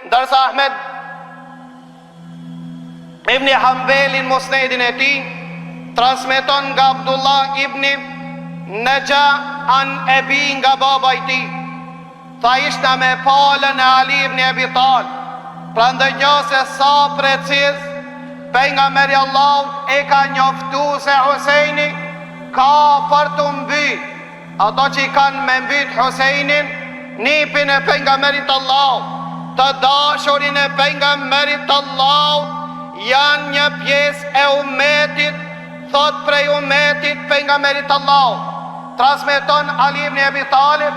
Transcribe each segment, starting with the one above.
ndërsa Ahmed ibn Hanbelin musnedin e tij transmeton nga Abdullah ibn Naja an Ebi nga baba i tij. Tha ishte me palën e Ali ibn Abi Talib. Prandaj se sa preciz pejgamberi Allahut e ka njoftu se Huseini ka për të mbyt. Ato që i kanë me mbyt Huseinin, nipin e pejgamberit Allahut, të dashurin e pejgamberit Allahut, janë një pjesë e ummetit, thot prej ummetit pejgamberit Allahut. Transmeton Ali ibn Abi Talib,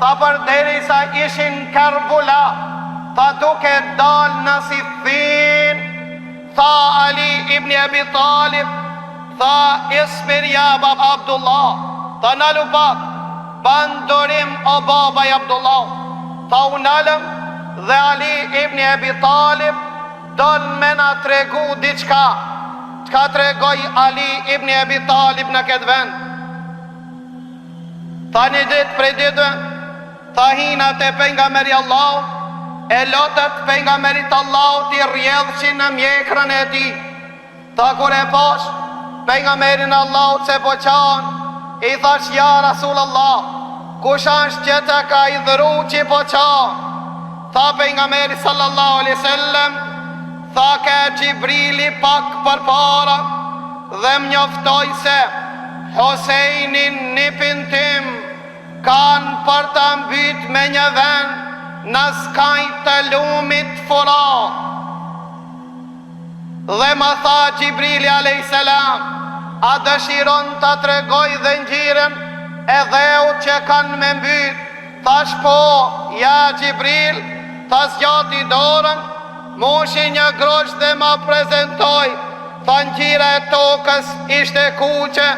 tha përderisa ishin Karbula, tha duke dal në Siffin, tha Ali ibn Abi Talib, tha isbir ya baba Abdullah, tha nalu pak, bandorim o baba i Abdullah. Tha unalëm dhe Ali ibn Abi Talib dol me na tregu diçka. Çka tregoj Ali ibn Abi Talib në këtë vend? Tha një ditë prej ditëve, tha hina te pejgamberi Allahut, e lotët pejgamberit Allahut i rrjedhshin në mjekrën e tij. Tha kur e pash pejgamberin Allahut se po qan, i thash ja Rasulullah, kush është që të ka i dhuru që po qan? Tha pejgamberi sallallahu alaihi wasallam, tha ka Gjibrili pak përpara dhe më njoftoi se Huseinin nipin tim kanë për të mbyt me një vend në skajt të lumit Furat. Dhe më tha Gjibrili a.s. a dëshiron të tregoj dhe njërin e dheut që kanë me mbyt? Thash po, ja Gjibril, tha zgjati dorën, moshi një grosh dhe ma prezentoj, tha njëra e tokës ishte kuqe,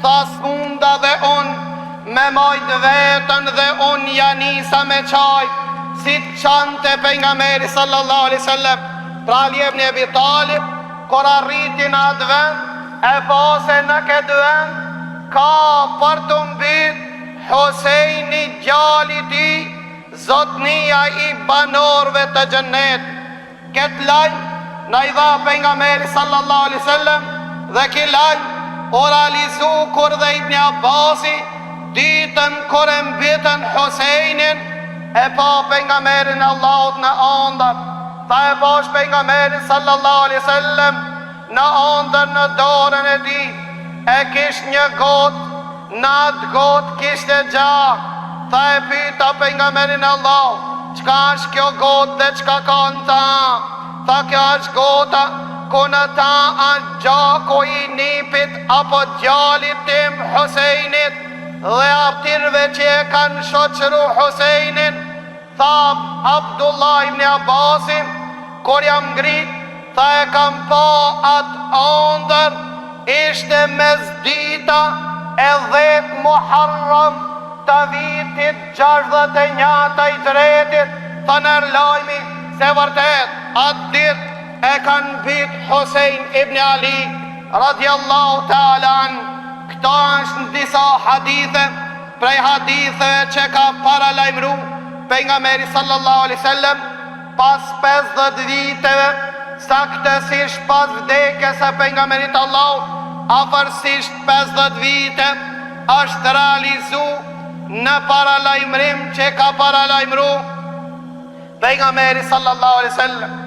tha s'munda dhe unë me majt vetën dhe unë janisa me qajt, si të qante pejgamberi sallallahu alaihi wasallam. Pra Ali ibn Abi Talib, kur arritin atë vend, e pase në këtë vend, ka për të mbyt Huseini djali i tij, zotnia i banorëve të xhennet. Këtë lajm na i dha pejgamberi sallallahu alaihi wasallam dhe ky lajm u realizu kur dhe Ibn Abbasi ditën kur e mbytën Huseinin, e pa pejgamberin Allahut në ëndër. Tha e pash pejgamberin sallallahu alaihi wasallam në ëndër në dorën e tij, e kish një gotë, në atë gotë kishte gjak. Tha e pyeta pejgamberin Allahut, çka është kjo gotë dhe çka ka në ta? Tha kjo është gota ku në ta është gjaku i nipit apo djalit tim Huseinit dhe aptirve që e kanë shoqëru Huseinin. Tha Abdullah ibn Abbasin, kur jam ngrit, tha e kam pa atë ëndër, ishte mesdita e 10 Muharram të vitit 61 të Hijretit. Tha nër lajmi se vërtet atë dit e kanë mbyt Husein ibn Ali radiallahu ta'ala an. Këto është në disa hadithe prej haditheve që ka paralajmëru pejgamberi sallallahu alaihi wasallam pas 50 viteve, saktësisht pas vdekjes së pejgamberit Allahut, afërsisht 50 vite, është realizu në paralajmërim që ka paralajmëru pejgamberi sallallahu alaihi wasallam.